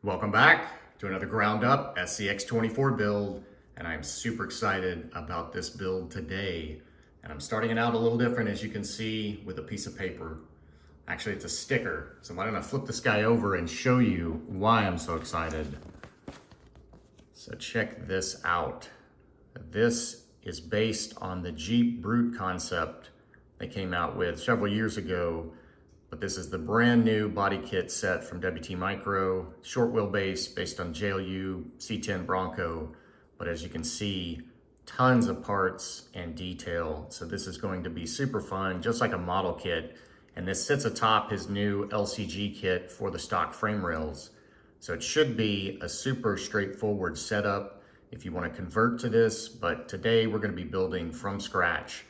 Welcome back to another ground up SCX24 build, and I'm super excited about this build today. And I'm starting it out a little different, as you can see, with a piece of paper. Actually, it's a sticker. So why don't I flip this guy over and show you why I'm so excited. So check this out. This is based on the Jeep Brute concept they came out with several years ago. But this is the brand new body kit set from WTMicro, short wheelbase based on JLU C10 Bronco. But as you can see, tons of parts and detail. So this is going to be super fun, just like a model kit. And this sits atop his new LCG kit for the stock frame rails. So it should be a super straightforward setup if you want to convert to this. But today we're going to be building from scratch.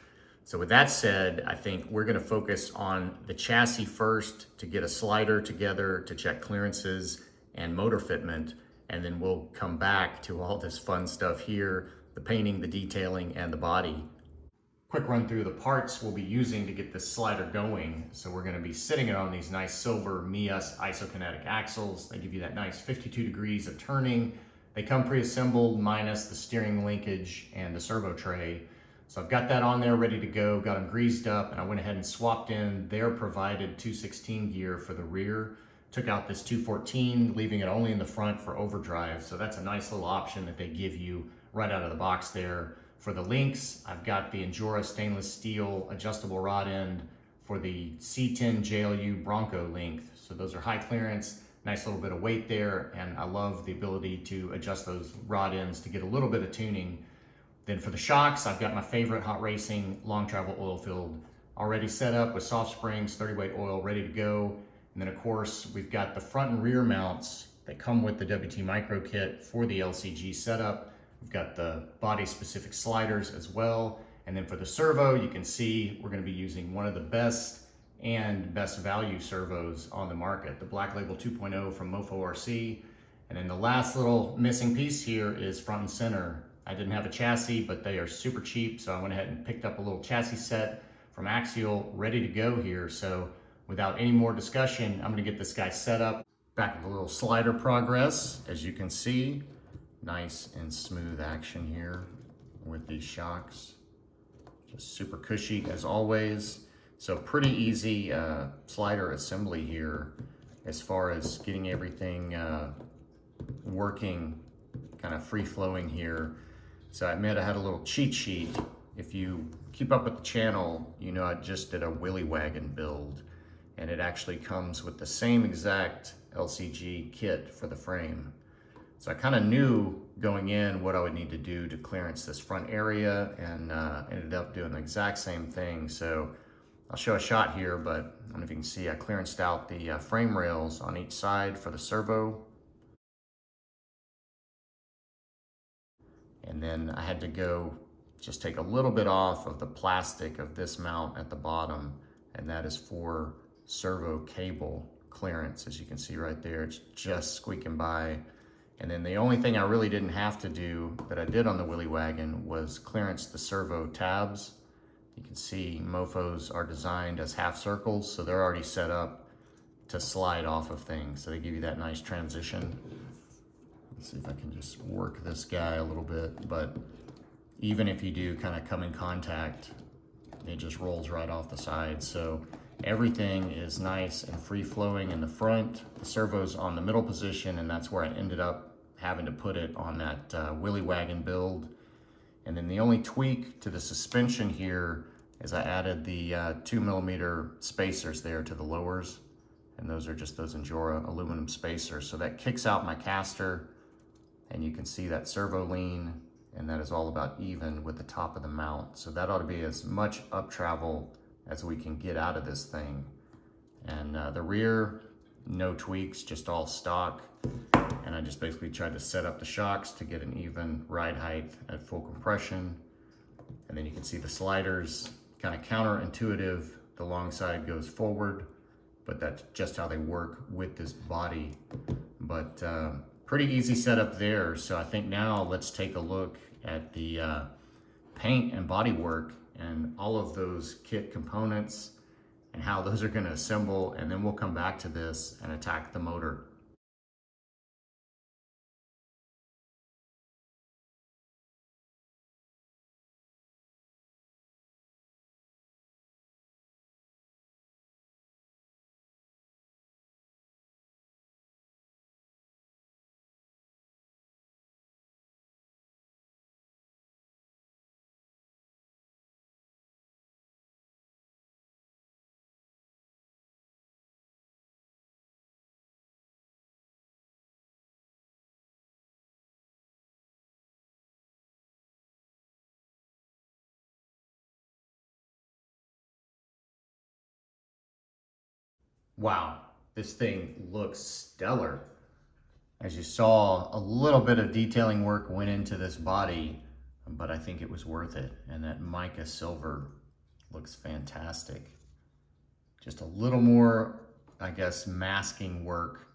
So with that said, I think we're going to focus on the chassis first to get a slider together to check clearances and motor fitment. And then we'll come back to all this fun stuff here, the painting, the detailing, and the body. Quick run through the parts we'll be using to get this slider going. So we're going to be sitting it on these nice silver Meus isokinetic axles. They give you that nice 52 degrees of turning. They come pre-assembled minus the steering linkage and the servo tray. So I've got that on there ready to go, got them greased up, and I went ahead and swapped in their provided 216 gear for the rear. Took out this 214, leaving it only in the front for overdrive. So that's a nice little option that they give you right out of the box there. For the links, I've got the Endura stainless steel adjustable rod end for the C10 JLU Bronco length. So those are high clearance, nice little bit of weight there, and I love the ability to adjust those rod ends to get a little bit of tuning. Then for the shocks, I've got my favorite Hot Racing long travel oil filled already set up with soft springs, 30 weight oil ready to go. And then of course, we've got the front and rear mounts that come with the WTMicro kit for the LCG setup. We've got the body specific sliders as well. And then for the servo, you can see we're gonna be using one of the best and best value servos on the market, the Black Label 2.0 from Mofo RC. And then the last little missing piece here is front and center. I didn't have a chassis, but they are super cheap. So I went ahead and picked up a little chassis set from Axial, ready to go here. So without any more discussion, I'm gonna get this guy set up. Back with a little slider progress. As you can see, nice and smooth action here with these shocks. Just super cushy as always. So pretty easy slider assembly here as far as getting everything working, kind of free flowing here. So I admit I had a little cheat sheet. If you keep up with the channel, you know I just did a Willy Wagon build, and it actually comes with the same exact LCG kit for the frame. So I kind of knew going in what I would need to do to clearance this front area, and ended up doing the exact same thing. So I'll show a shot here, but I don't know if you can see, I clearanced out the frame rails on each side for the servo. And then I had to go just take a little bit off of the plastic of this mount at the bottom, and that is for servo cable clearance. As you can see right there, it's just squeaking by. And then the only thing I really didn't have to do that I did on the Willy Wagon was clearance the servo tabs. You can see Mofos are designed as half circles, so they're already set up to slide off of things. So they give you that nice transition. Let's see if I can just work this guy a little bit, but even if you do kind of come in contact, it just rolls right off the side. So everything is nice and free flowing in the front. The servo's on the middle position, and that's where I ended up having to put it on that Willy Wagon build. And then the only tweak to the suspension here is I added the 2mm spacers there to the lowers. And those are just those Endura aluminum spacers. So that kicks out my caster, and you can see that servo lean, and that is all about even with the top of the mount. So that ought to be as much up travel as we can get out of this thing. And the rear, no tweaks, just all stock. And I just basically tried to set up the shocks to get an even ride height at full compression. And then you can see the sliders, kind of counterintuitive. The long side goes forward, but that's just how they work with this body. But pretty easy setup there. So I think now let's take a look at the paint and body work and all of those kit components and how those are going to assemble, and then we'll come back to this and attack the motor. Wow, this thing looks stellar. As you saw, a little bit of detailing work went into this body, but I think it was worth it. And that mica silver looks fantastic. Just a little more, I guess, masking work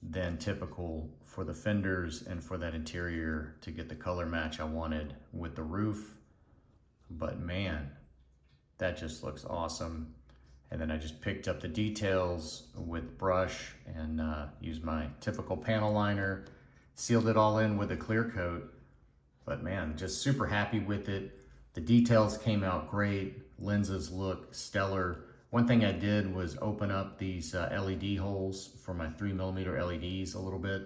than typical for the fenders and for that interior to get the color match I wanted with the roof. But man, that just looks awesome. And then I just picked up the details with brush and used my typical panel liner, sealed it all in with a clear coat. But man, just super happy with it. The details came out great. Lenses look stellar. One thing I did was open up these LED holes for my 3mm LEDs a little bit.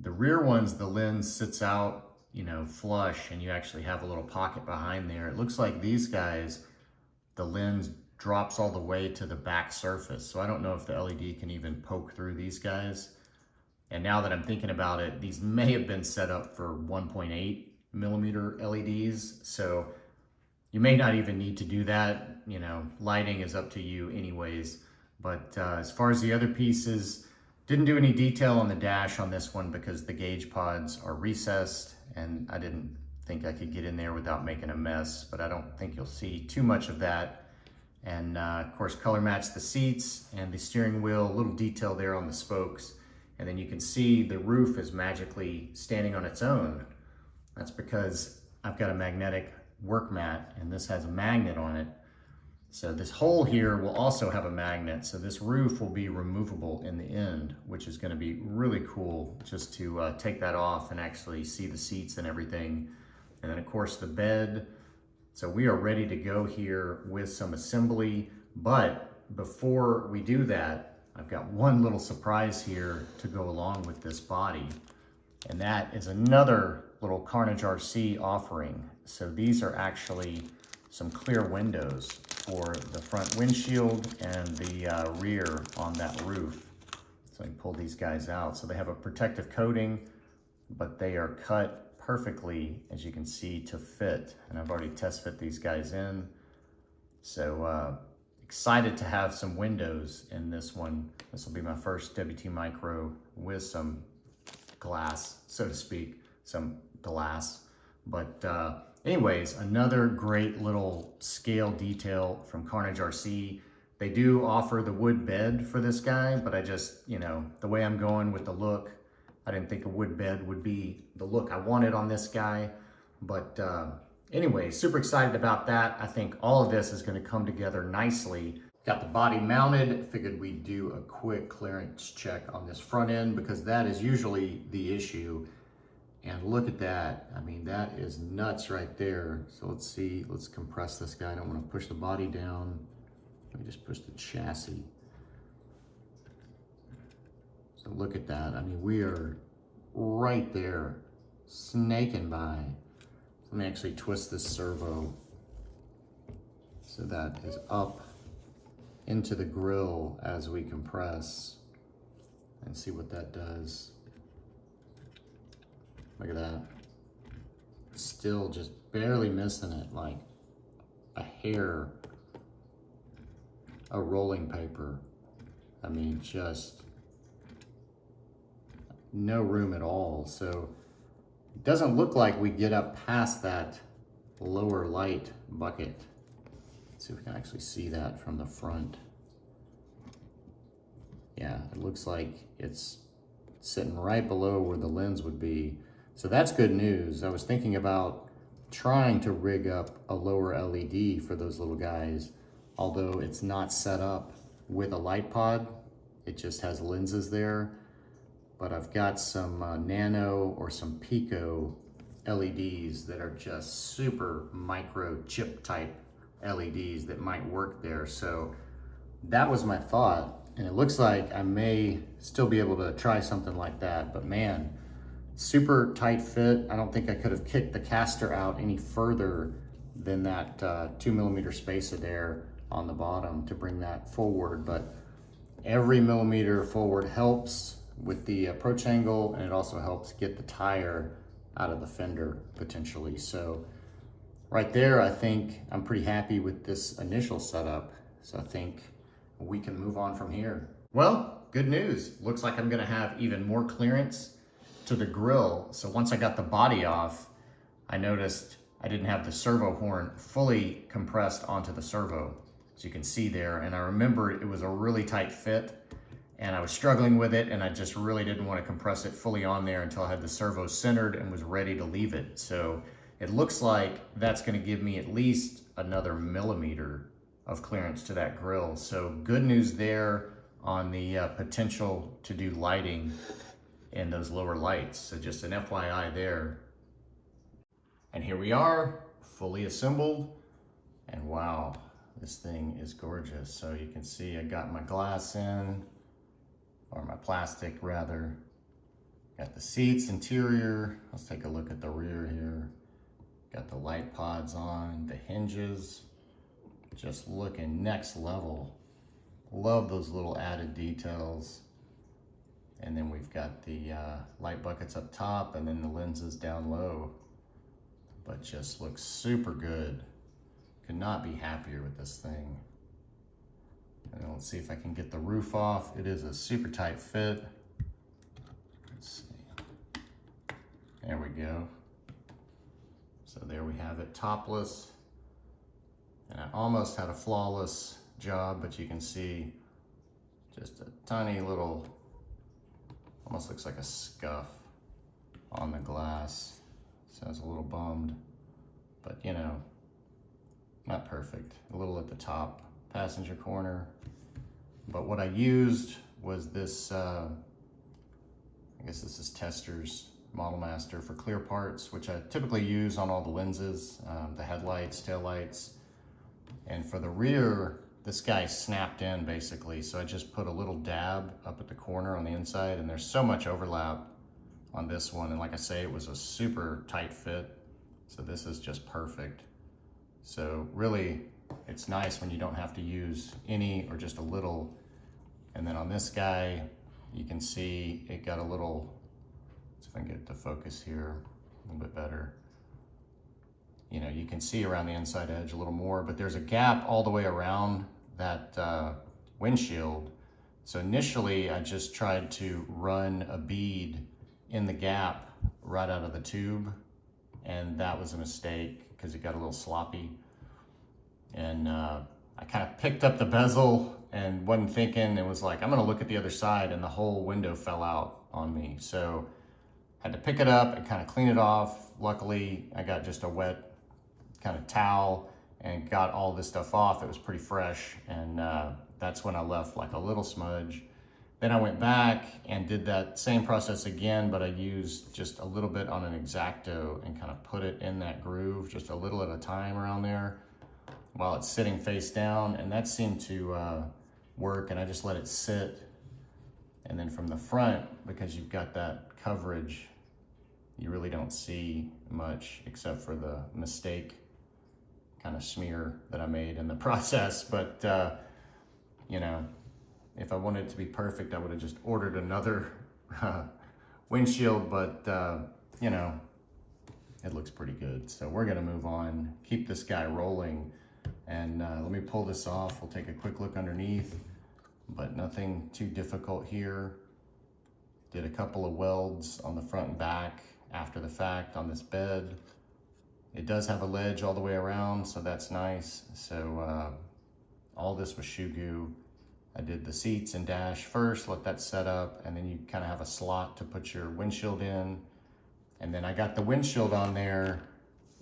The rear ones, the lens sits out, you know, flush, and you actually have a little pocket behind there. It looks like these guys, the lens drops all the way to the back surface. So I don't know if the LED can even poke through these guys. And now that I'm thinking about it, these may have been set up for 1.8mm LEDs. So you may not even need to do that. You know, lighting is up to you anyways. But as far as the other pieces, didn't do any detail on the dash on this one because the gauge pods are recessed and I didn't think I could get in there without making a mess, but I don't think you'll see too much of that. And of course, color match the seats and the steering wheel, a little detail there on the spokes. And then you can see the roof is magically standing on its own. That's because I've got a magnetic work mat and this has a magnet on it. So this hole here will also have a magnet. So this roof will be removable in the end, which is gonna be really cool just to take that off and actually see the seats and everything. And then of course the bed. So we are ready to go here with some assembly, but before we do that, I've got one little surprise here to go along with this body, and that is another little KARNAGE RC offering. So these are actually some clear windows for the front windshield and the rear on that roof. So I can pull these guys out. So they have a protective coating, but they are cut perfectly, as you can see, to fit. And I've already test fit these guys in. So excited to have some windows in this one. This will be my first WTMicro with some glass, so to speak, some glass. But anyways, another great little scale detail from KARNAGE RC. They do offer the wood bed for this guy, but I just, you know, the way I'm going with the look, I didn't think a wood bed would be the look I wanted on this guy. But anyway, super excited about that. I think all of this is going to come together nicely. Got the body mounted. Figured we'd do a quick clearance check on this front end because that is usually the issue. And look at that. I mean, that is nuts right there. So let's see. Let's compress this guy. I don't want to push the body down. Let me just push the chassis. So look at that. I mean, we are right there, snaking by. Let me actually twist this servo so that is up into the grill as we compress and see what that does. Look at that. Still just barely missing it, like a hair, a rolling paper. I mean, just no room at all. So it doesn't look like we get up past that lower light bucket. Let's see if we can actually see that from the front. Yeah, it looks like it's sitting right below where the lens would be. So that's good news. I was thinking about trying to rig up a lower LED for those little guys, although it's not set up with a light pod. It just has lenses there. But I've got some nano or some pico LEDs that are just super micro chip type LEDs that might work there. So that was my thought. And it looks like I may still be able to try something like that, but man, super tight fit. I don't think I could have kicked the caster out any further than that 2mm spacer there on the bottom to bring that forward. But every millimeter forward helps with the approach angle, and it also helps get the tire out of the fender potentially. So right there, I think I'm pretty happy with this initial setup. So I think we can move on from here. Well, good news. Looks like I'm gonna have even more clearance to the grill. So once I got the body off, I noticed I didn't have the servo horn fully compressed onto the servo, as you can see there. And I remember it was a really tight fit and I was struggling with it, and I just really didn't want to compress it fully on there until I had the servo centered and was ready to leave it. So it looks like that's going to give me at least another millimeter of clearance to that grill. So good news there on the potential to do lighting in those lower lights. So just an FYI there. And here we are, fully assembled. And wow, this thing is gorgeous. So you can see I got my glass in, or my plastic rather. Got the seats, interior. Let's take a look at the rear here. Got the light pods on, the hinges, just looking next level. Love those little added details. And then we've got the light buckets up top and then the lenses down low. But just looks super good. Could not be happier with this thing. And let's see if I can get the roof off. It is a super tight fit. Let's see. There we go. So there we have it, topless. And I almost had a flawless job, but you can see just a tiny little, almost looks like a scuff on the glass. So I was a little bummed, but you know, not perfect. A little at the top, passenger corner. But what I used was this, I guess this is Tester's Model Master for clear parts, which I typically use on all the lenses, the headlights, taillights. And for the rear, this guy snapped in basically. So I just put a little dab up at the corner on the inside, and there's so much overlap on this one. And like I say, it was a super tight fit. So this is just perfect. So really, it's nice when you don't have to use any or just a little. And then on this guy, you can see it got a little, let's see if I can get it to focus here a little bit better. You know, you can see around the inside edge a little more, but there's a gap all the way around that windshield. So initially I just tried to run a bead in the gap right out of the tube, and that was a mistake because it got a little sloppy. And I kind of picked up the bezel and wasn't thinking, it was like, I'm gonna look at the other side, and the whole window fell out on me. So had to pick it up and kind of clean it off. Luckily, I got just a wet kind of towel and got all this stuff off. It was pretty fresh, and that's when I left like a little smudge. Then I went back and did that same process again, but I used just a little bit on an X-Acto and kind of put it in that groove, just a little at a time around there while it's sitting face down, and that seemed to work. And I just let it sit. And then from the front, because you've got that coverage, you really don't see much except for the mistake kind of smear that I made in the process. But you know, if I wanted it to be perfect, I would have just ordered another windshield, but you know, it looks pretty good. So we're gonna move on, keep this guy rolling, and let me pull this off. We'll take a quick look underneath, but nothing too difficult here. Did a couple of welds on the front and back after the fact on this bed. It does have a ledge all the way around, so that's nice. So all this was shoe goo. I did the seats and dash first, let that set up, and then you kind of have a slot to put your windshield in. And then I got the windshield on there,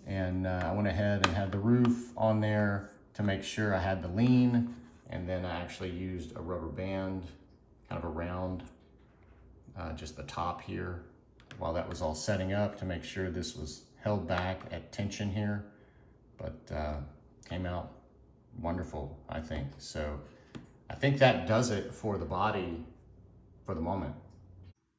and I went ahead and had the roof on there to make sure I had the lean. And then I actually used a rubber band kind of around just the top here while that was all setting up to make sure this was held back at tension here. But came out wonderful, I think. So I think that does it for the body for the moment.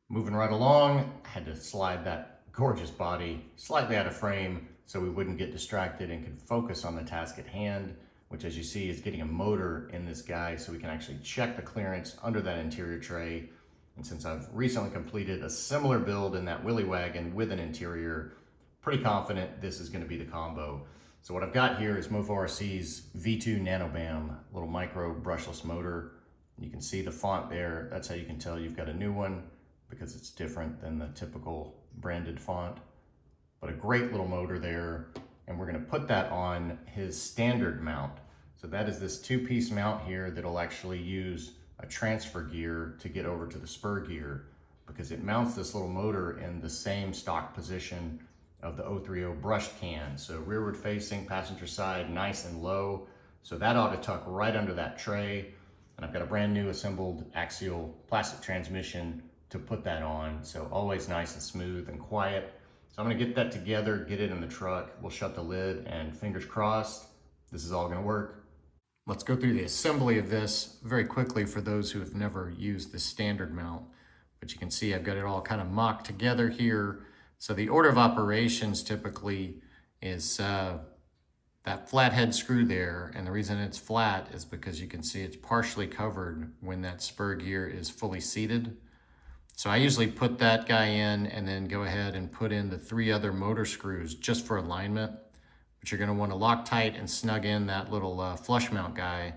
Moving right along, I had to slide that gorgeous body slightly out of frame so we wouldn't get distracted and could focus on the task at hand, which, as you see, is getting a motor in this guy so we can actually check the clearance under that interior tray. And since I've recently completed a similar build in that Willy Wagon with an interior, pretty confident this is going to be the combo. So what I've got here is Mofo RC's V2 Nano Bam, little micro brushless motor. You can see the font there. That's how you can tell you've got a new one, because it's different than the typical branded font. But a great little motor there. And we're gonna put that on his standard mount. So that is this 2-piece mount here that'll actually use a transfer gear to get over to the spur gear, because it mounts this little motor in the same stock position of the 030 brushed can. So rearward facing, passenger side, nice and low. So that ought to tuck right under that tray. And I've got a brand new assembled axial plastic transmission to put that on. So always nice and smooth and quiet. So I'm gonna get that together, get it in the truck. We'll shut the lid, and fingers crossed, this is all gonna work. Let's go through the assembly of this very quickly for those who have never used the standard mount. But you can see I've got it all kind of mocked together here. So the order of operations typically is that flathead screw there. And the reason it's flat is because you can see it's partially covered when that spur gear is fully seated. So I usually put that guy in and then go ahead and put in the 3 other motor screws just for alignment. But you're gonna wanna lock tight and snug in that little flush mount guy.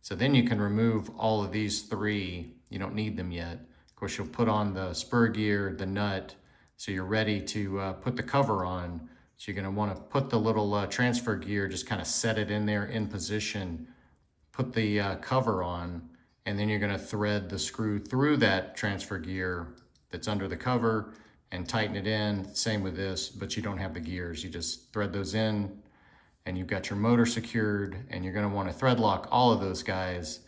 So then you can remove all of these 3. You don't need them yet. Of course, you'll put on the spur gear, the nut, so you're ready to put the cover on. So you're gonna wanna put the little transfer gear, just kind of set it in there in position, put the cover on, and then you're gonna thread the screw through that transfer gear that's under the cover and tighten it in. Same with this, but you don't have the gears. You just thread those in and you've got your motor secured, and you're gonna wanna thread lock all of those guys,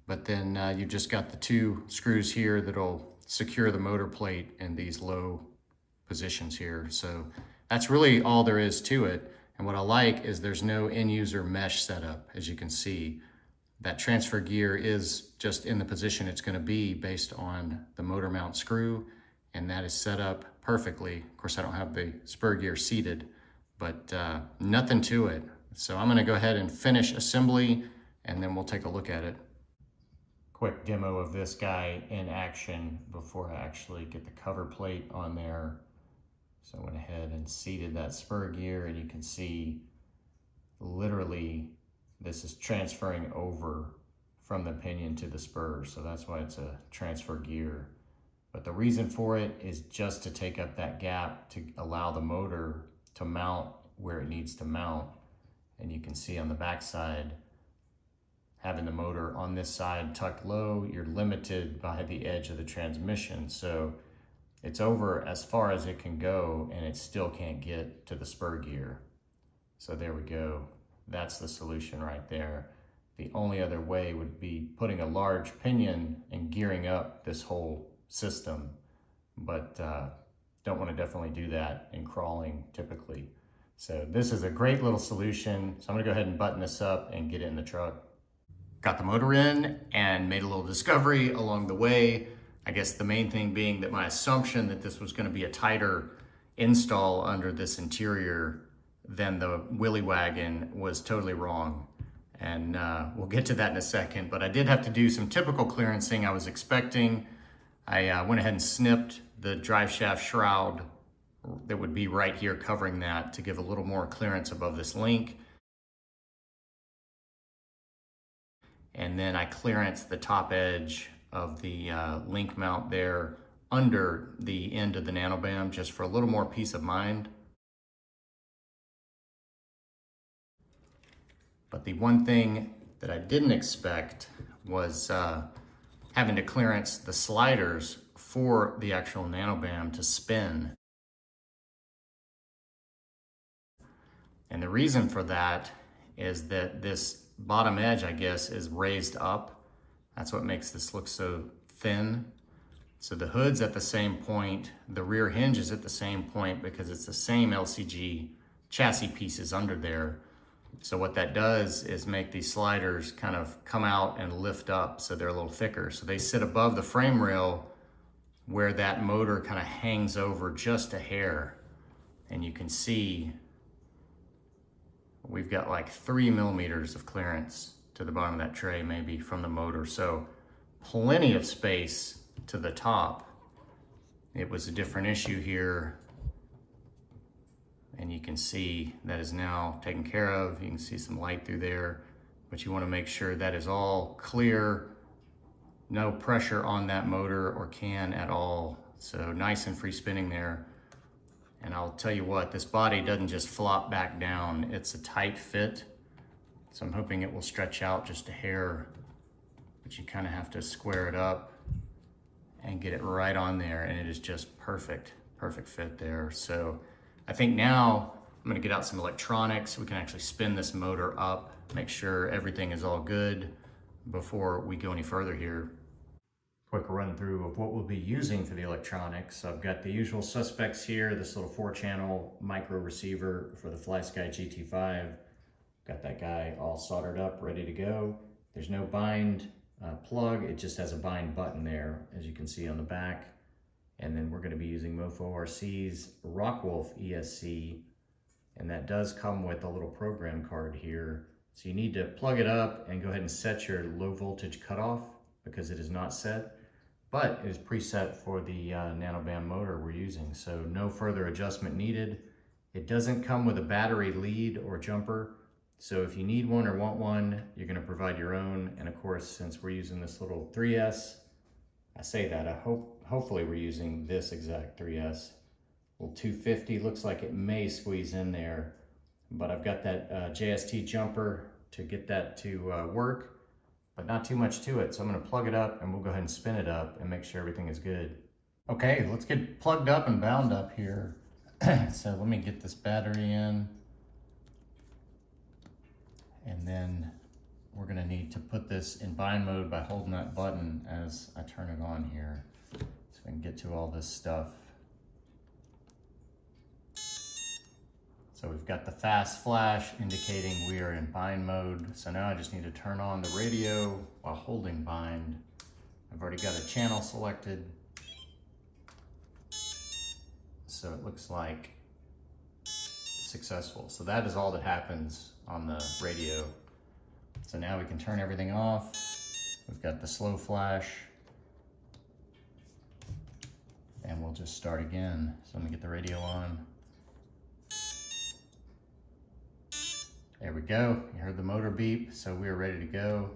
but then you've just got the 2 screws here that'll secure the motor plate in these low positions here. So that's really all there is to it. And what I like is there's no end user mesh setup. As you can see, that transfer gear is just in the position it's gonna be based on the motor mount screw, and that is set up perfectly. Of course, I don't have the spur gear seated, but nothing to it. So I'm gonna go ahead and finish assembly, and then we'll take a look at it. Quick demo of this guy in action before I actually get the cover plate on there. So I went ahead and seated that spur gear, and you can see literally this is transferring over from the pinion to the spur. So that's why it's a transfer gear. But the reason for it is just to take up that gap to allow the motor to mount where it needs to mount. And you can see on the back side, having the motor on this side tucked low, you're limited by the edge of the transmission. So it's over as far as it can go, and it still can't get to the spur gear. So there we go. That's the solution right there. The only other way would be putting a large pinion and gearing up this whole system, but don't want to definitely do that in crawling typically. So this is a great little solution. So I'm gonna go ahead and button this up and get it in the truck. Got the motor in and made a little discovery along the way. I guess the main thing being that my assumption that this was gonna be a tighter install under this interior than the Willy Wagon was totally wrong. And we'll get to that in a second, but I did have to do some typical clearancing I was expecting. I went ahead and snipped the drive shaft shroud that would be right here covering that to give a little more clearance above this link. And then I clearanced the top edge of the link mount there under the end of the Nano Bam, just for a little more peace of mind. But the one thing that I didn't expect was having to clearance the sliders for the actual Nano Bam to spin. And the reason for that is that this bottom edge, I guess, is raised up. That's what makes this look so thin. So the hood's at the same point, the rear hinge is at the same point because it's the same LCG chassis pieces under there. So what that does is make these sliders kind of come out and lift up so they're a little thicker. So they sit above the frame rail where that motor kind of hangs over just a hair. And you can see we've got like 3 millimeters of clearance to the bottom of that tray, maybe from the motor. So plenty of space to the top. It was a different issue here. And and you can see that is now taken care of. You can see some light through there, but you want to make sure that is all clear, no pressure on that motor or can at all. So nice and free spinning there. And I'll tell you what, this body doesn't just flop back down. It's a tight fit. So I'm hoping it will stretch out just a hair, but you kind of have to square it up and get it right on there. And it is just perfect fit there. So I think now I'm gonna get out some electronics. We can actually spin this motor up, make sure everything is all good before we go any further here. Quick run through of what we'll be using for the electronics. I've got the usual suspects here, this little 4-channel micro receiver for the FlySky GT5. Got that guy all soldered up, ready to go. There's no bind plug, it just has a bind button there, as you can see on the back. And then we're gonna be using Mofo RC's Rockwolf ESC, and that does come with a little program card here. So you need to plug it up and go ahead and set your low voltage cutoff because it is not set, but it is preset for the Nano Bam motor we're using. So no further adjustment needed. It doesn't come with a battery lead or jumper. So if you need one or want one, you're gonna provide your own. And of course, since we're using this little 3S, I say that, hopefully we're using this exact 3S. Well, 250 looks like it may squeeze in there, but I've got that JST jumper to get that to work, but not too much to it. So I'm gonna plug it up and we'll go ahead and spin it up and make sure everything is good. Okay, let's get plugged up and bound up here. So let me get this battery in, and then we're gonna need to put this in bind mode by holding that button as I turn it on here, so we can get to all this stuff. So we've got the fast flash indicating we are in bind mode. So now I just need to turn on the radio while holding bind. I've already got a channel selected. So it looks like successful. So that is all that happens on the radio. So now we can turn everything off. We've got the slow flash. And we'll just start again. So let me get the radio on. There we go. You heard the motor beep, so we are ready to go.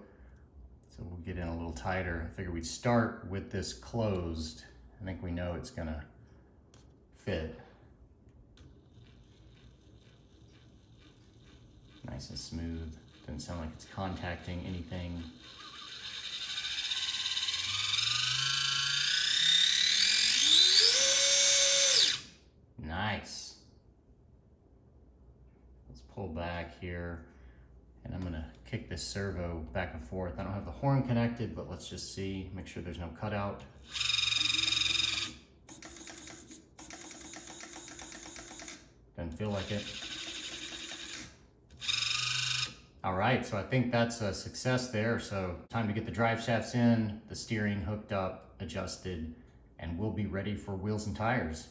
So we'll get in a little tighter. I figured we'd start with this closed. I think we know it's gonna fit. Nice and smooth. Doesn't sound like it's contacting anything. Nice. Let's pull back here, and I'm gonna kick this servo back and forth. I don't have the horn connected, but let's just see, make sure there's no cutout. Doesn't feel like it. All right, so I think that's a success there. So time to get the drive shafts in, the steering hooked up, adjusted, and we'll be ready for wheels and tires.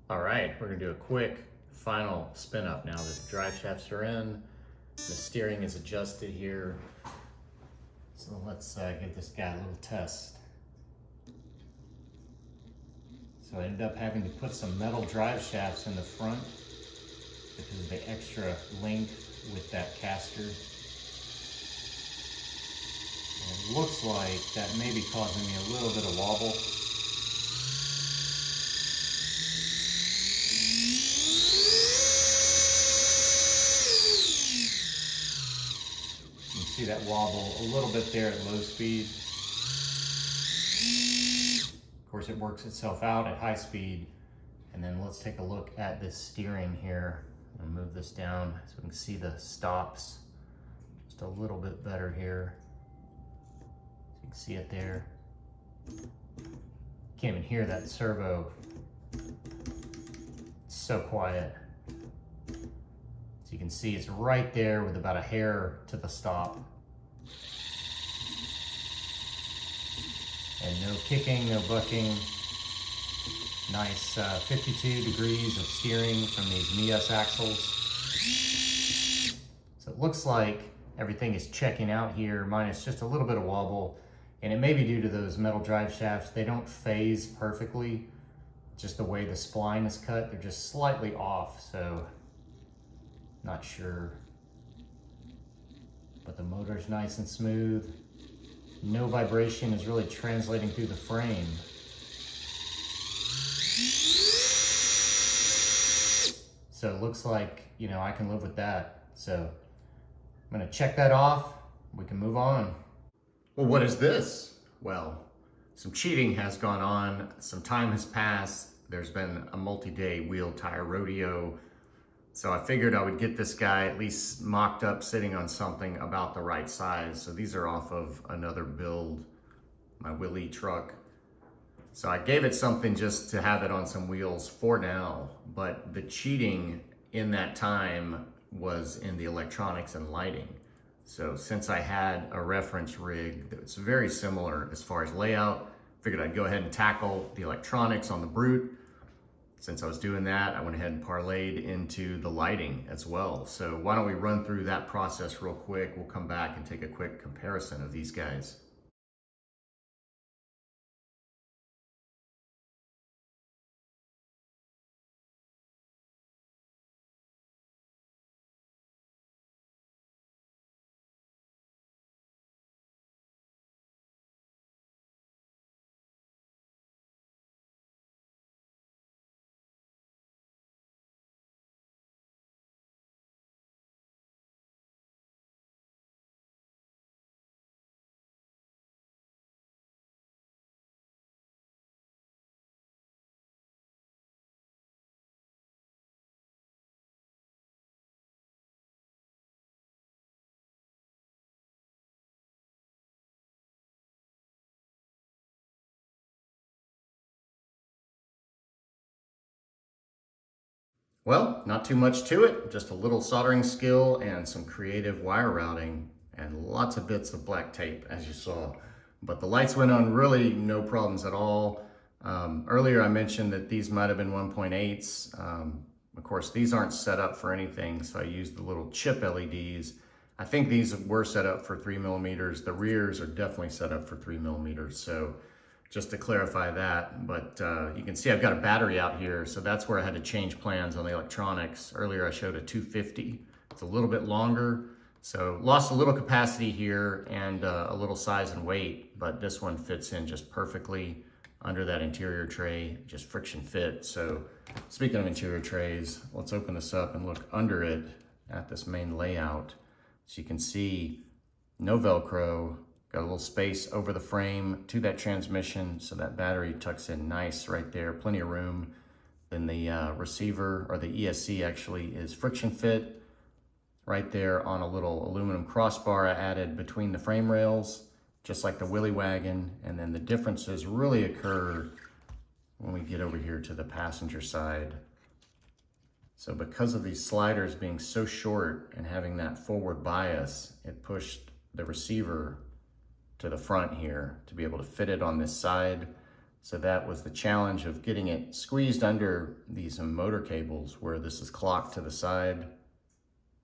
All right, we're gonna do a quick final spin up now that the drive shafts are in. The steering is adjusted here. So let's give this guy a little test. So I ended up having to put some metal drive shafts in the front because of the extra length with that caster. And it looks like that may be causing me a little bit of wobble. You can see that wobble a little bit there at low speed. Of course, it works itself out at high speed. And then let's take a look at this steering here. I'm gonna move this down so we can see the stops just a little bit better here. So you can see it there. Can't even hear that servo. It's so quiet. So you can see it's right there with about a hair to the stop. And no kicking, no bucking. Nice 52 degrees of steering from these Meus axles. So it looks like everything is checking out here, minus just a little bit of wobble. And it may be due to those metal drive shafts. They don't phase perfectly. just the way the spline is cut, they're just slightly off, so not sure. But the motor's nice and smooth. No vibration is really translating through the frame. So it looks like, you know, I can live with that. So I'm gonna check that off. We can move on. Well, what is this? Well, some cheating has gone on. Some time has passed. There's been a multi-day wheel tire rodeo. So I figured I would get this guy at least mocked up sitting on something about the right size. So these are off of another build, my Willie truck. So I gave it something just to have it on some wheels for now, but the cheating in that time was in the electronics and lighting. So since I had a reference rig that's very similar as far as layout, figured I'd go ahead and tackle the electronics on the Brute. Since I was doing that, I went ahead and parlayed into the lighting as well. So why don't we run through that process real quick? We'll come back and take a quick comparison of these guys. Well, not too much to it, just a little soldering skill and some creative wire routing and lots of bits of black tape, as you saw. But the lights went on really no problems at all. Earlier I mentioned that these might have been 1.8s. Of course, these aren't set up for anything, so I used the little chip LEDs. I think these were set up for 3mm. The rears are definitely set up for 3mm. So just to clarify that, but you can see I've got a battery out here, so that's where I had to change plans on the electronics. Earlier I showed a 250. It's a little bit longer, so lost a little capacity here and a little size and weight, but this one fits in just perfectly under that interior tray, just friction fit. So speaking of interior trays, let's open this up and look under it at this main layout. So you can see no Velcro. Got a little space over the frame to that transmission, so that battery tucks in nice right there, plenty of room. Then the receiver, or the ESC actually, is friction fit right there on a little aluminum crossbar I added between the frame rails, just like the Willy Wagon. And then the differences really occur when we get over here to the passenger side. So because of these sliders being so short and having that forward bias, it pushed the receiver to the front here to be able to fit it on this side. So that was the challenge of getting it squeezed under these motor cables where this is clocked to the side.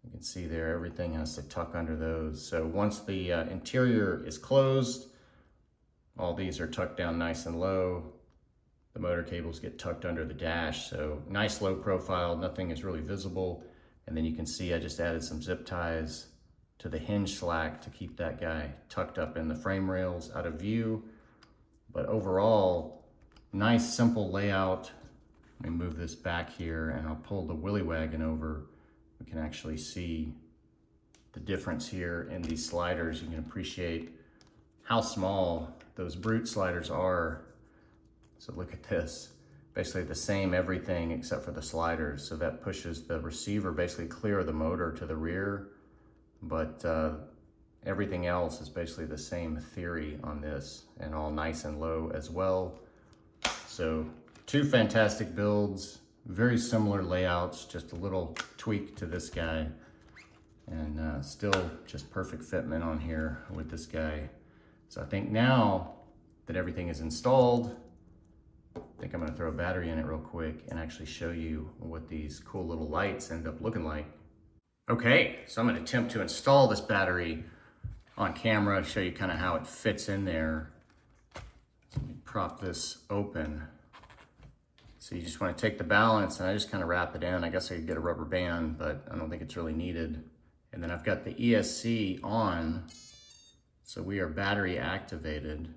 You can see there, everything has to tuck under those. So once the interior is closed, all these are tucked down nice and low. The motor cables get tucked under the dash. So nice low profile, nothing is really visible. And then you can see I just added some zip ties to the hinge slack to keep that guy tucked up in the frame rails out of view. But overall, nice simple layout. Let me move this back here and I'll pull the Willy Wagon over. We can actually see the difference here in these sliders. You can appreciate how small those Brute sliders are. So look at this, basically the same everything except for the sliders. So that pushes the receiver basically clear of the motor to the rear. But everything else is basically the same theory on this, and all nice and low as well. So two fantastic builds, very similar layouts, just a little tweak to this guy, and still just perfect fitment on here with this guy. So I think now that everything is installed, I think I'm gonna throw a battery in it real quick and actually show you what these cool little lights end up looking like. Okay, so I'm gonna attempt to install this battery on camera, show you kind of how it fits in there. So let me prop this open So you just want to take the balance, and I just kind of wrap it in. I guess I could get a rubber band, but I don't think it's really needed. And then I've got the ESC on, so we are battery activated.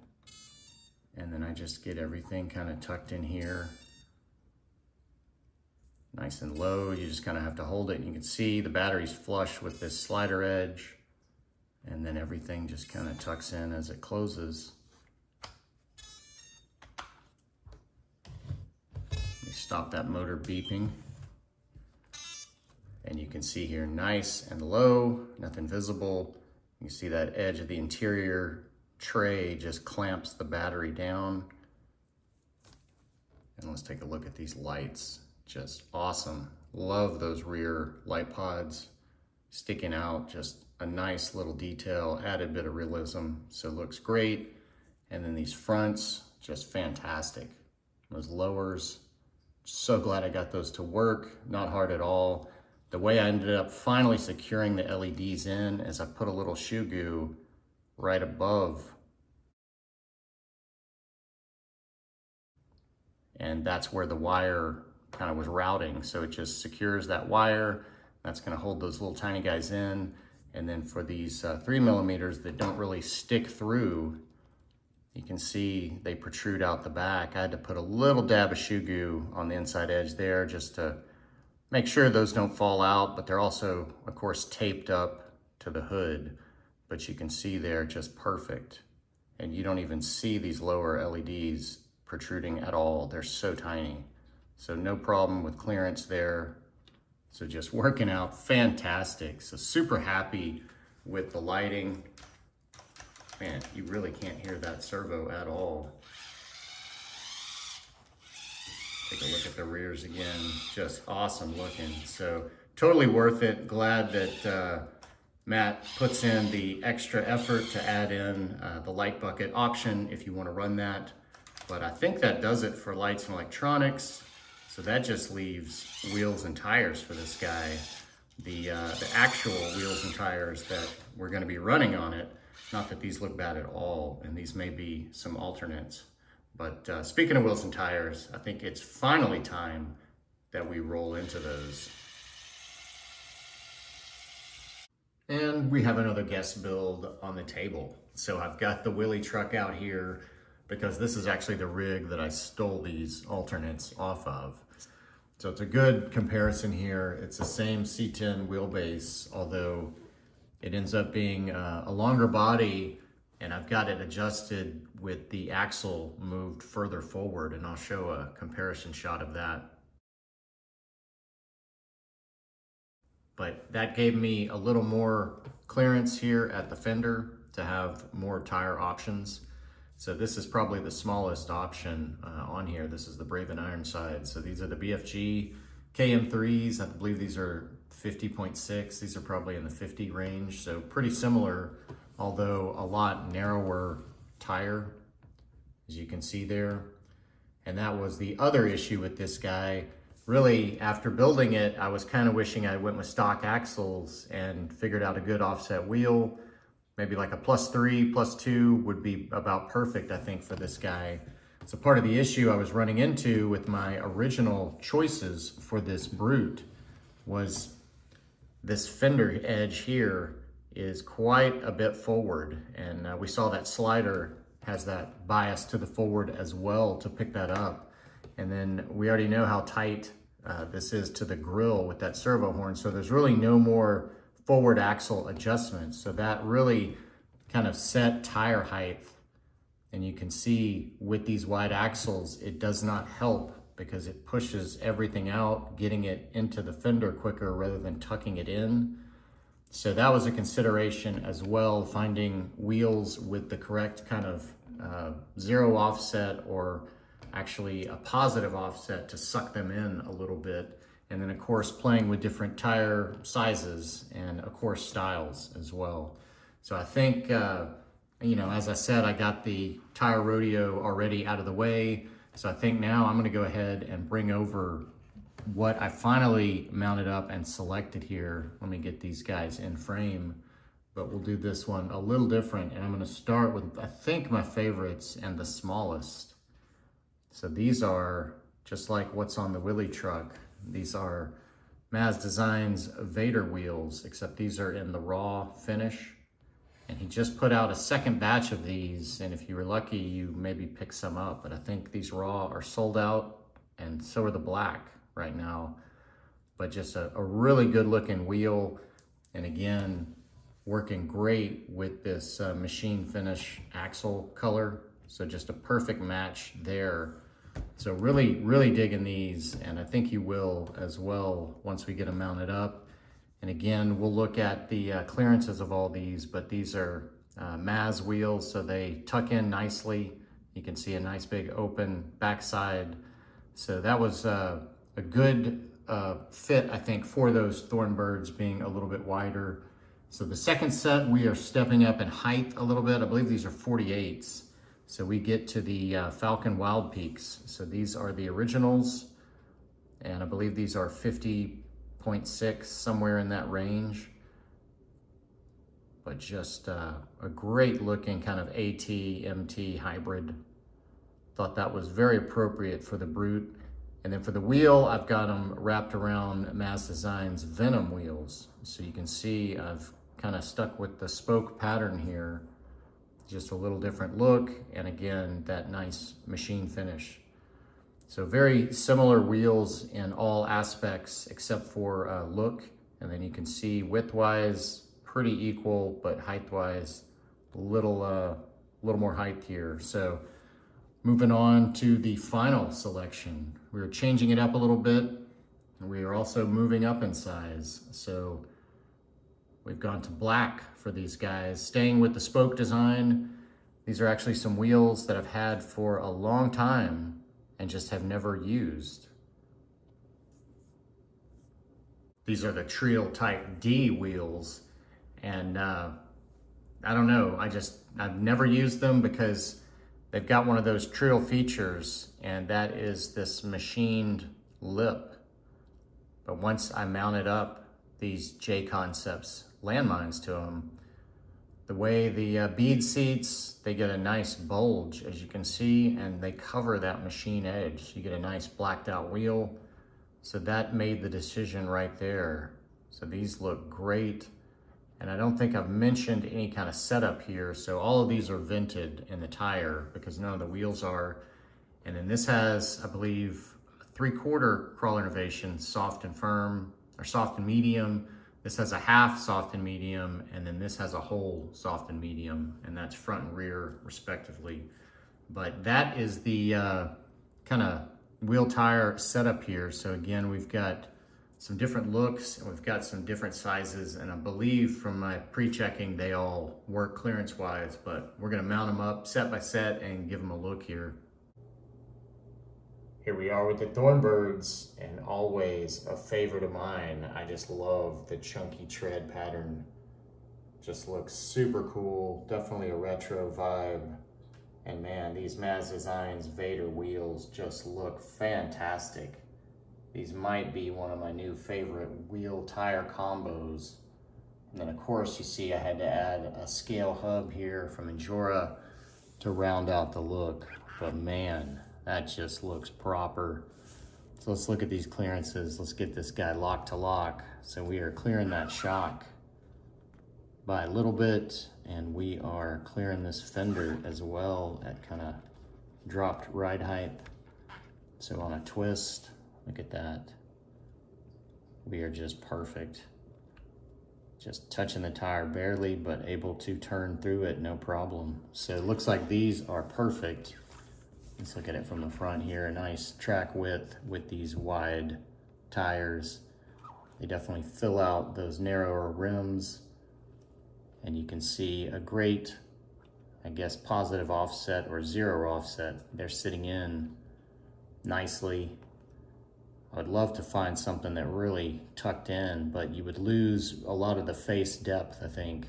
And then I just get everything kind of tucked in here. Nice and low, you just kind of have to hold it. You can see the battery's flush with this slider edge, and then everything just kind of tucks in as it closes. Let me stop that motor beeping. And you can see here, nice and low, nothing visible. You can see that edge of the interior tray just clamps the battery down. And let's take a look at these lights. Just awesome. Love those rear light pods sticking out. Just a nice little detail, added bit of realism. So it looks great. And then these fronts, just fantastic. Those lowers, so glad I got those to work. Not hard at all. The way I ended up finally securing the LEDs in is I put a little shoe goo right above. And that's where the wire kind of was routing. So it just secures that wire. That's gonna hold those little tiny guys in. And then for these 3mm that don't really stick through, you can see they protrude out the back. I had to put a little dab of shoe goo on the inside edge there just to make sure those don't fall out, but they're also, of course, taped up to the hood. But you can see they're just perfect. And you don't even see these lower LEDs protruding at all. They're so tiny. So no problem with clearance there. So just working out fantastic. So super happy with the lighting. Man, you really can't hear that servo at all. Take a look at the rears again. Just awesome looking. So totally worth it. Glad that Matt puts in the extra effort to add in the light bucket option if you want to run that. But I think that does it for lights and electronics. So that just leaves wheels and tires for this guy. The actual wheels and tires that we're going to be running on it. Not that these look bad at all, and these may be some alternates. But speaking of wheels and tires, I think it's finally time that we roll into those. And we have another guest build on the table. So I've got the wheelie truck out here because this is actually the rig that I stole these alternates off of. So it's a good comparison here. It's the same C10 wheelbase, although it ends up being a longer body, and I've got it adjusted with the axle moved further forward, and I'll show a comparison shot of that. But that gave me a little more clearance here at the fender to have more tire options. So this is probably the smallest option on here. This is the Brave and Ironside. So these are the BFG KM3s. I believe these are 50.6. These are probably in the 50 range. So pretty similar, although a lot narrower tire, as you can see there. And that was the other issue with this guy. Really, after building it, I was kind of wishing I went with stock axles and figured out a good offset wheel. Maybe like a +3, +2 would be about perfect, I think, for this guy. So part of the issue I was running into with my original choices for this Brute was this fender edge here is quite a bit forward. And we saw that slider has that bias to the forward as well to pick that up. And then we already know how tight this is to the grill with that servo horn. So there's really no more forward axle adjustments. So that really kind of set tire height. And you can see with these wide axles, it does not help because it pushes everything out, getting it into the fender quicker rather than tucking it in. So that was a consideration as well, finding wheels with the correct kind of zero offset or actually a positive offset to suck them in a little bit. And then of course, playing with different tire sizes and of course, styles as well. So I think, you know, as I said, I got the tire rodeo already out of the way. So I think now I'm gonna go ahead and bring over what I finally mounted up and selected here. Let me get these guys in frame, but we'll do this one a little different. And I'm gonna start with, I think, my favorites and the smallest. So these are just like what's on the Willy truck. These are Mazz Designs Vader wheels, except these are in the raw finish. And he just put out a second batch of these, and if you were lucky, you maybe pick some up. But I think these raw are sold out, and so are the black right now. But just a really good looking wheel, and again, working great with this machine finish axle color. So just a perfect match there. So really, really digging these, and I think you will as well once we get them mounted up. And again, we'll look at the clearances of all these, but these are Mazz wheels, so they tuck in nicely. You can see a nice big open backside. So that was a good fit, I think, for those Thornbirds being a little bit wider. So the second set, we are stepping up in height a little bit. I believe these are 48s. So we get to the Falcon Wild Peaks. So these are the originals, and I believe these are 50.6, somewhere in that range. But just a great looking kind of AT-MT hybrid. Thought that was very appropriate for the Brute. And then for the wheel, I've got them wrapped around Mazz Designs Venom wheels. So you can see I've kind of stuck with the spoke pattern here. Just a little different look, and again, that nice machine finish. So very similar wheels in all aspects except for look. And then you can see width-wise, pretty equal, but height-wise, a little more height here. So moving on to the final selection. We're changing it up a little bit, and we are also moving up in size. So we've gone to black for these guys, staying with the spoke design. These are actually some wheels that I've had for a long time and just have never used. These are the Trio Type D wheels, and I don't know, I've never used them because they've got one of those Trio features, and that is this machined lip. But once I mounted up these J-Concepts landmines to them, the way the bead seats, they get a nice bulge, as you can see, and they cover that machine edge. You get a nice blacked out wheel. So that made the decision right there. So these look great. And I don't think I've mentioned any kind of setup here. So all of these are vented in the tire because none of the wheels are. And then this has, I believe, 3/4 crawl innervation, soft and firm, or soft and medium. This has a half soft and medium, and then this has a whole soft and medium, and that's front and rear respectively. But that is the kind of wheel tire setup here. So again, we've got some different looks, and we've got some different sizes, and I believe from my pre-checking, they all work clearance-wise, but we're gonna mount them up set by set and give them a look here. Here we are with the Thornbirds, and always a favorite of mine. I just love the chunky tread pattern. Just looks super cool, definitely a retro vibe. And man, these Mazz Designs Vader wheels just look fantastic. These might be one of my new favorite wheel tire combos. And then of course you see I had to add a scale hub here from Injora to round out the look. But man, that just looks proper. So let's look at these clearances. Let's get this guy lock to lock. So we are clearing that shock by a little bit, and we are clearing this fender as well at kind of dropped ride height. So on a twist, look at that. We are just perfect. Just touching the tire barely, but able to turn through it, no problem. So it looks like these are perfect. Let's look at it from the front here. A nice track width with these wide tires. They definitely fill out those narrower rims. And you can see a great, I guess, positive offset or zero offset. They're sitting in nicely. I would love to find something that really tucked in, but you would lose a lot of the face depth, I think,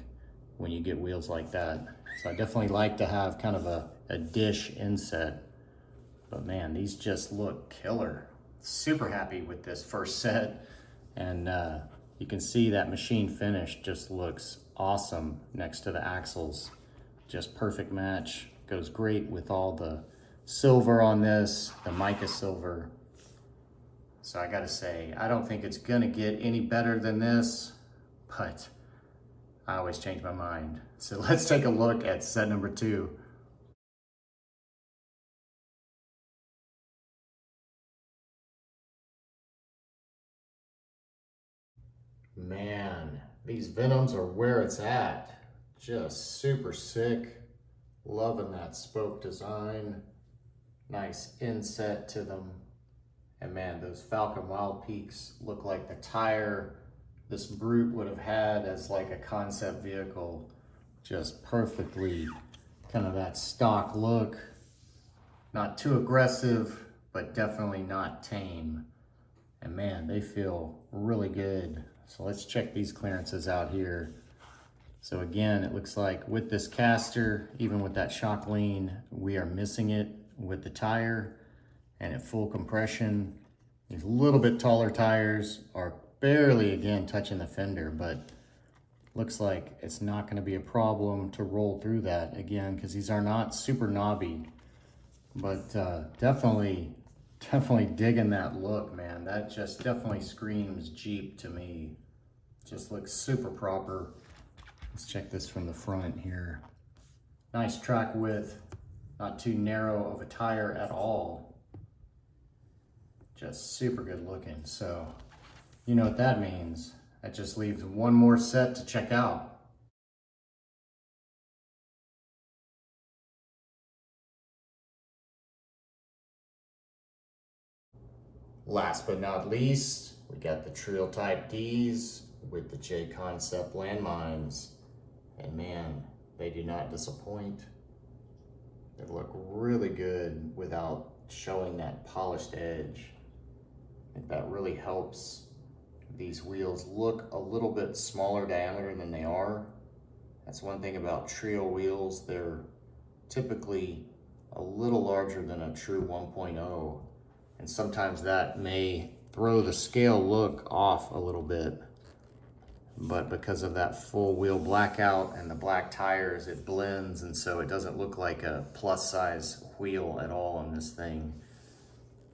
when you get wheels like that. So I definitely like to have kind of a dish inset. But man, these just look killer. Super happy with this first set. And you can see that machine finish just looks awesome next to the axles. Just perfect match. Goes great with all the silver on this, the mica silver. So I gotta say, I don't think it's gonna get any better than this, but I always change my mind. So let's take a look at set number 2. Man, these Venoms are where it's at. Just super sick. Loving that spoke design. Nice inset to them. And man, those Falcon Wild Peaks look like the tire this Brute would have had as like a concept vehicle. Just perfectly kind of that stock look. Not too aggressive, but definitely not tame. And man, they feel really good. So let's check these clearances out here. So again, it looks like with this caster, even with that shock lean, we are missing it with the tire. And at full compression, these little bit taller tires are barely, again, touching the fender, but looks like it's not gonna be a problem to roll through that, again, because these are not super knobby. But definitely digging that look, man. That just definitely screams Jeep to me. Just looks super proper. Let's check this from the front here. Nice track width, not too narrow of a tire at all. Just super good looking. So you know what that means. That just leaves one more set to check out. Last but not least, we got the Trio Type Ds with the J Concept landmines. And man, they do not disappoint. They look really good without showing that polished edge. I think that really helps these wheels look a little bit smaller diameter than they are. That's one thing about Trio wheels. They're typically a little larger than a true 1.0. And sometimes that may throw the scale look off a little bit. But because of that full wheel blackout and the black tires, it blends, and so it doesn't look like a plus size wheel at all on this thing.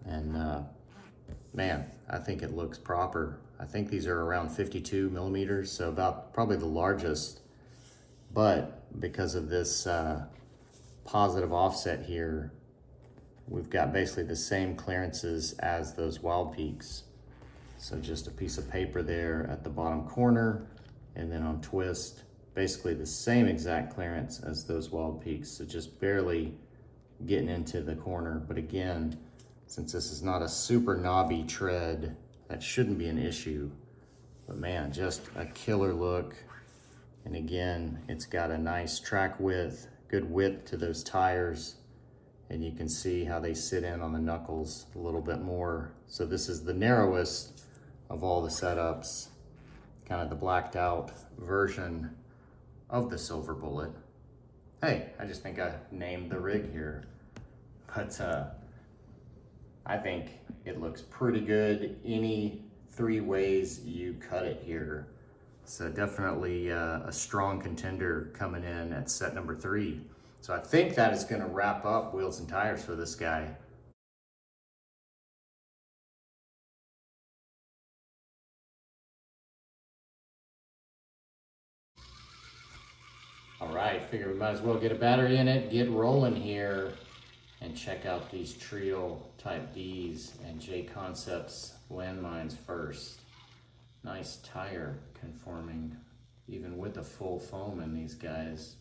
And man, I think it looks proper. I think these are around 52 millimeters, so about probably the largest. But because of this positive offset here, we've got basically the same clearances as those Wild Peaks. So just a piece of paper there at the bottom corner, and then on twist, basically the same exact clearance as those Wild Peaks. So just barely getting into the corner. But again, since this is not a super knobby tread, that shouldn't be an issue. But man, just a killer look. And again, it's got a nice track width, good width to those tires. And you can see how they sit in on the knuckles a little bit more. So this is the narrowest of all the setups, kind of the blacked out version of the Silver Bullet. Hey, I just think I named the rig here. But I think it looks pretty good any 3 ways you cut it here. So definitely a strong contender coming in at set number 3. So I think that is gonna wrap up wheels and tires for this guy. All right, figure we might as well get a battery in it, get rolling here, and check out these Trio Type Ds and J Concepts landmines first. Nice tire conforming, even with the full foam in these guys.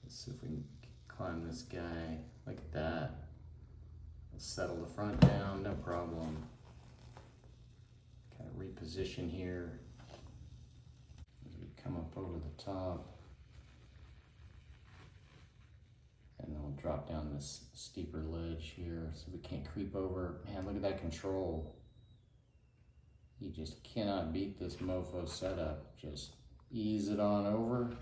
Let's see if we can climb this guy. Look at that. Let's settle the front down, no problem. Kind of reposition here as we come up over the top. And then we'll drop down this steeper ledge here so we can't creep over. Man, look at that control. You just cannot beat this Mofo setup. Just ease it on over.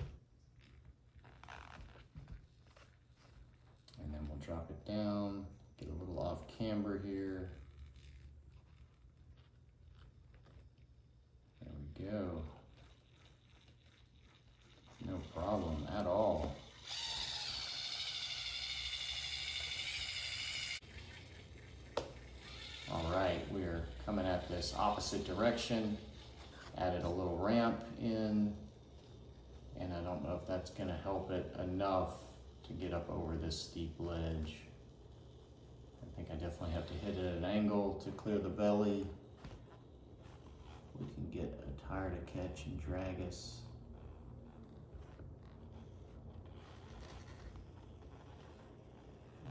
And then we'll drop it down, get a little off camber here. There we go. No problem at all. All right, we are coming at this opposite direction. Added a little ramp in, and I don't know if that's gonna help it enough to get up over this steep ledge. I think I definitely have to hit it at an angle to clear the belly. We can get a tire to catch and drag us.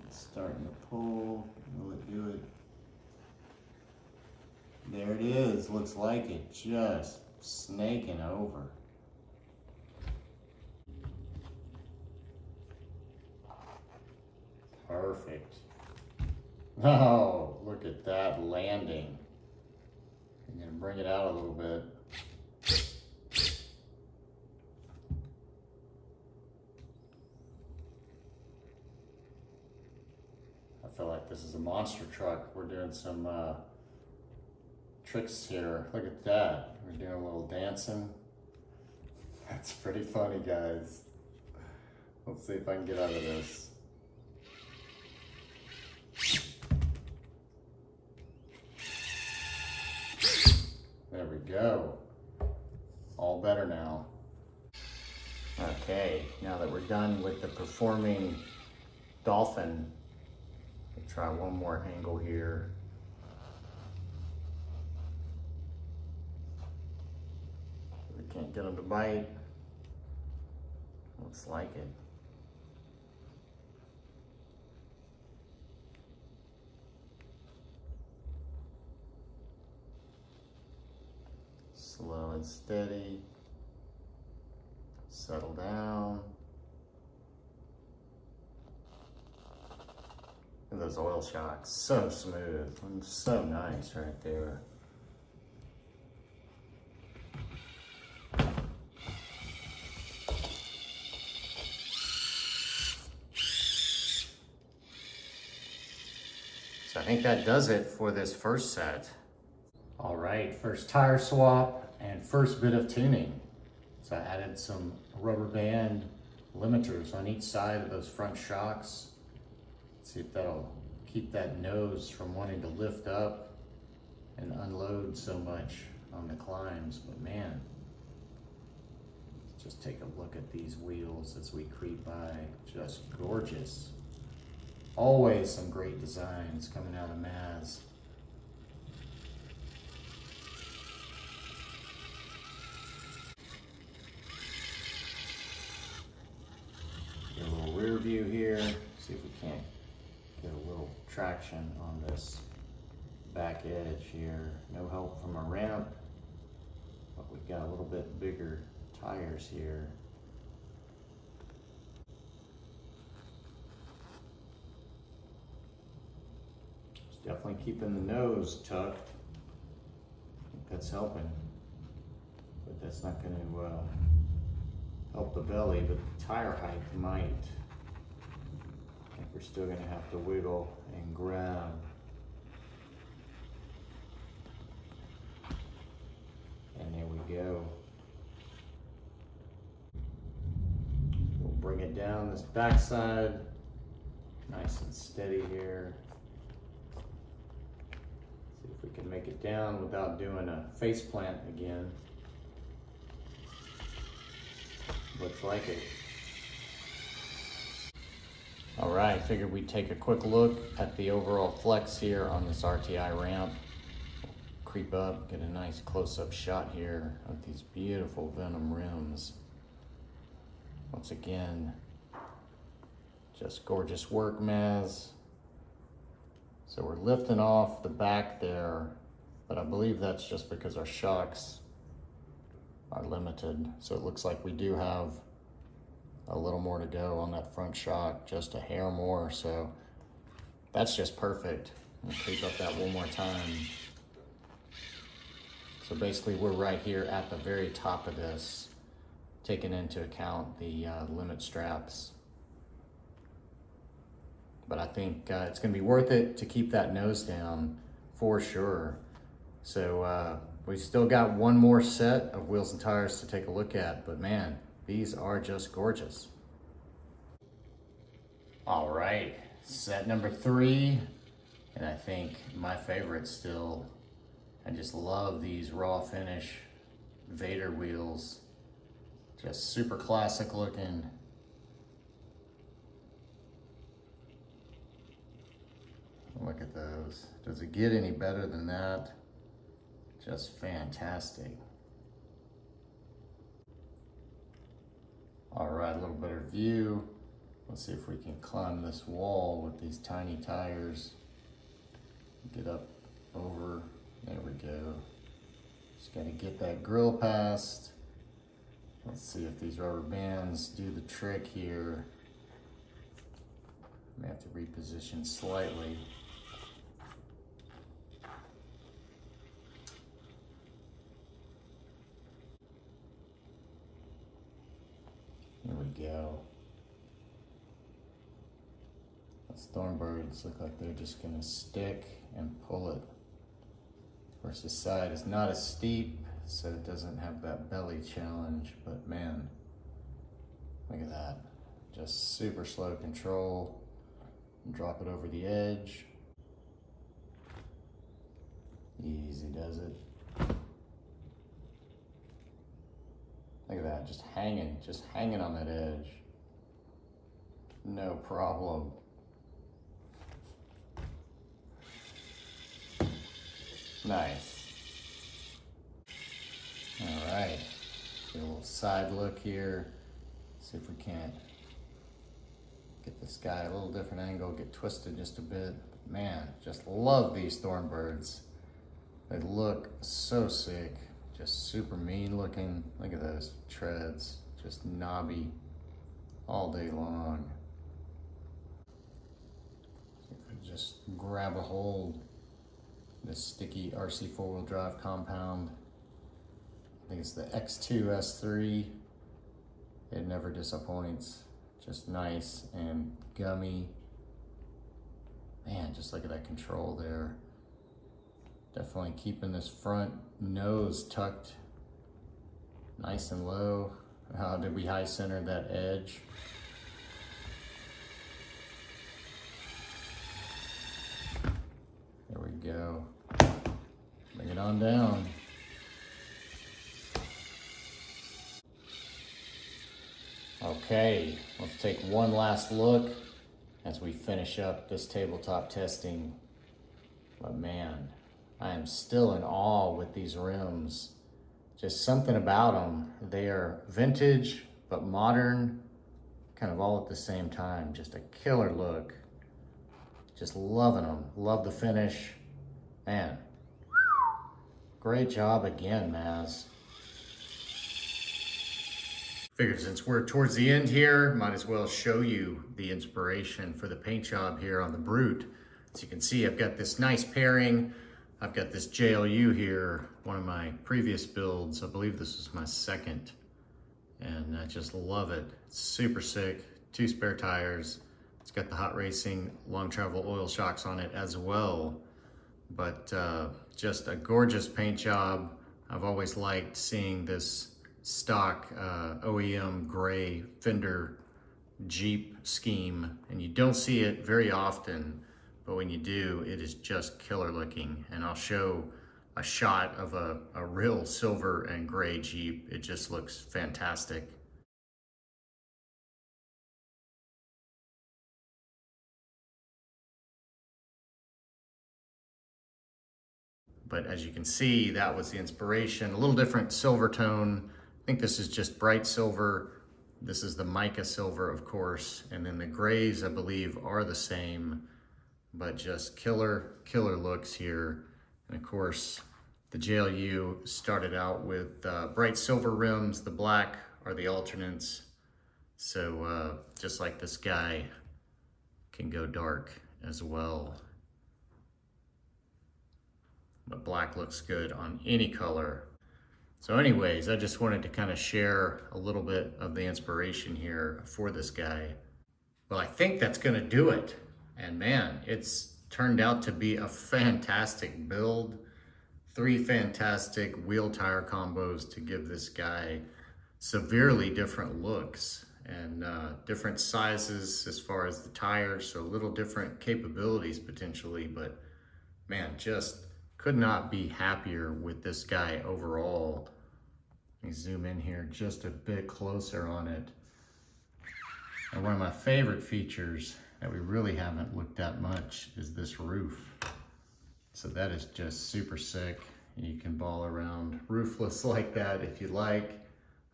It's starting to pull. Will it do it? There it is. Looks like it, just snaking over. Perfect. Oh, look at that landing. I'm gonna bring it out a little bit. I feel like this is a monster truck. We're doing some tricks here. Look at that. We're doing a little dancing. That's pretty funny, guys. Let's see if I can get out of this. There we go. All better now. Okay, now that we're done with the performing dolphin, we'll try one more angle here. We can't get him to bite. Looks like it. Slow and steady. Settle down. And those oil shocks, so smooth and so nice right there. So I think that does it for this first set. All right, first tire swap and first bit of tuning. So I added some rubber band limiters on each side of those front shocks. Let's see if that'll keep that nose from wanting to lift up and unload so much on the climbs. But man, just take a look at these wheels as we creep by. Just gorgeous. Always some great designs coming out of Mazz. Get a little rear view here. See if we can't get a little traction on this back edge here. No help from a ramp, but we've got a little bit bigger tires here. Definitely keeping the nose tucked. I think that's helping, but that's not going to help the belly, but the tire height might. I think we're still going to have to wiggle and grab. And there we go. We'll bring it down this backside, nice and steady here. See if we can make it down without doing a face plant again. Looks like it. All right, figured we'd take a quick look at the overall flex here on this RTI ramp. Creep up, get a nice close-up shot here of these beautiful Venom rims. Once again, just gorgeous work, Mazz. So we're lifting off the back there, but I believe that's just because our shocks are limited. So it looks like we do have a little more to go on that front shock, just a hair more. So that's just perfect. We'll creep up that one more time. So basically we're right here at the very top of this, taking into account the limit straps. But I think it's gonna be worth it to keep that nose down for sure. So we still got one more set of wheels and tires to take a look at, but man, these are just gorgeous. All right, set number 3, and I think my favorite still, I just love these raw finish Vader wheels. Just super classic looking. Look at those. Does it get any better than that? Just fantastic. All right, a little better view. Let's see if we can climb this wall with these tiny tires. Get up over, there we go. Just gotta get that grill past. Let's see if these rubber bands do the trick here. May have to reposition slightly. There we go. Those Thornbirds look like they're just gonna stick and pull it. Of course, the side is not as steep, so it doesn't have that belly challenge, but man, look at that. Just super slow control. Drop it over the edge. Easy does it. Look at that, just hanging on that edge. No problem. Nice. All right, get a little side look here. See if we can't get this guy a little different angle, get twisted just a bit. Man, just love these Thornbirds. They look so sick, just super mean looking. Look at those treads, just knobby all day long. See if we just grab a hold. This sticky RC four-wheel drive compound. I think it's the X2 S3. It never disappoints. Just nice and gummy. Man, just look at that control there. Definitely keeping this front nose tucked nice and low. How did we high center that edge? There we go. Bring it on down. Okay, let's take one last look as we finish up this tabletop testing. But man, I am still in awe with these rims. Just something about them. They are vintage, but modern, kind of all at the same time. Just a killer look. Just loving them. Love the finish. Man, great job again, Mazz. Figured since we're towards the end here, might as well show you the inspiration for the paint job here on the Brute. As you can see, I've got this nice pairing. I've got this JLU here, one of my previous builds. I believe this is my second, and I just love it. It's super sick, 2 spare tires. It's got the Hot Racing long travel oil shocks on it as well. But just a gorgeous paint job. I've always liked seeing this stock OEM gray fender Jeep scheme, and you don't see it very often, but when you do, it is just killer looking. And I'll show a shot of a real silver and gray Jeep. It just looks fantastic. But as you can see, that was the inspiration. A little different silver tone. I think this is just bright silver. This is the mica silver, of course. And then the grays, I believe, are the same, but just killer looks here. And of course, the JLU started out with bright silver rims. The black are the alternates. So just like this guy can go dark as well. But black looks good on any color. So anyways, I just wanted to kind of share a little bit of the inspiration here for this guy. Well, I think that's gonna do it. And man, it's turned out to be a fantastic build. 3 fantastic wheel tire combos to give this guy severely different looks and different sizes as far as the tires, so a little different capabilities potentially, but man, just could not be happier with this guy overall. Let me zoom in here just a bit closer on it. And one of my favorite features that we really haven't looked at much is this roof. So that is just super sick. You can ball around roofless like that if you like.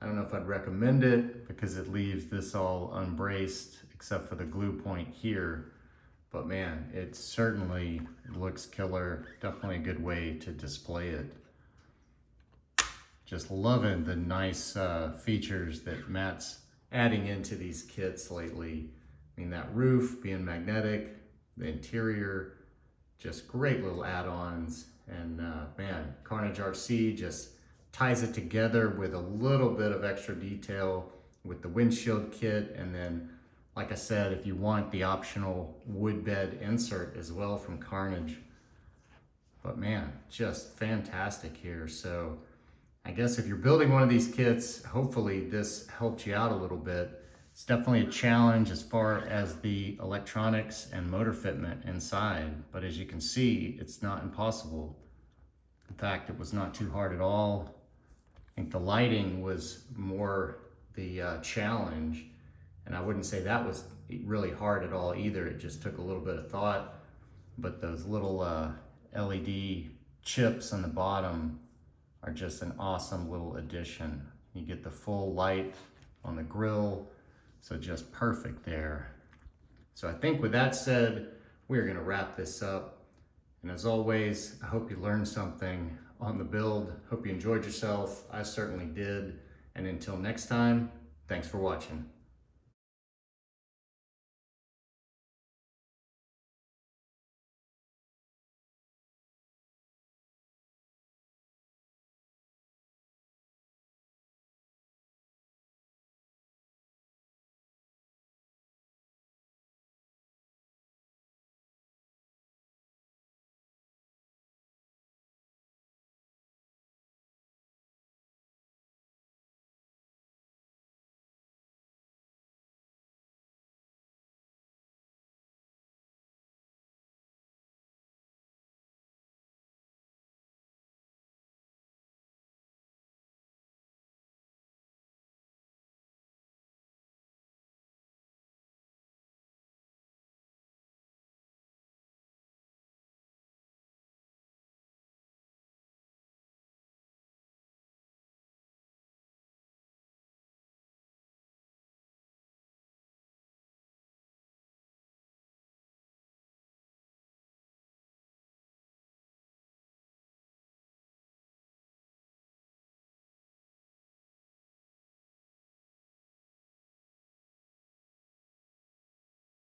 I don't know if I'd recommend it because it leaves this all unbraced except for the glue point here. But man, it certainly looks killer. Definitely a good way to display it. Just loving the nice features that Matt's adding into these kits lately. I mean, that roof being magnetic, the interior, just great little add-ons. And man, KARNAGE RC just ties it together with a little bit of extra detail with the windshield kit. And then, like I said, if you want the optional wood bed insert as well from KARNAGE. But man, just fantastic here. So I guess if you're building one of these kits, hopefully this helped you out a little bit. It's definitely a challenge as far as the electronics and motor fitment inside, but as you can see, it's not impossible. In fact, it was not too hard at all. I think the lighting was more the challenge, and I wouldn't say that was really hard at all either. It just took a little bit of thought, but those little LED chips on the bottom are just an awesome little addition. You get the full light on the grill, so just perfect there. So I think with that said, we're gonna wrap this up. And as always, I hope you learned something on the build. Hope you enjoyed yourself. I certainly did. And until next time, thanks for watching.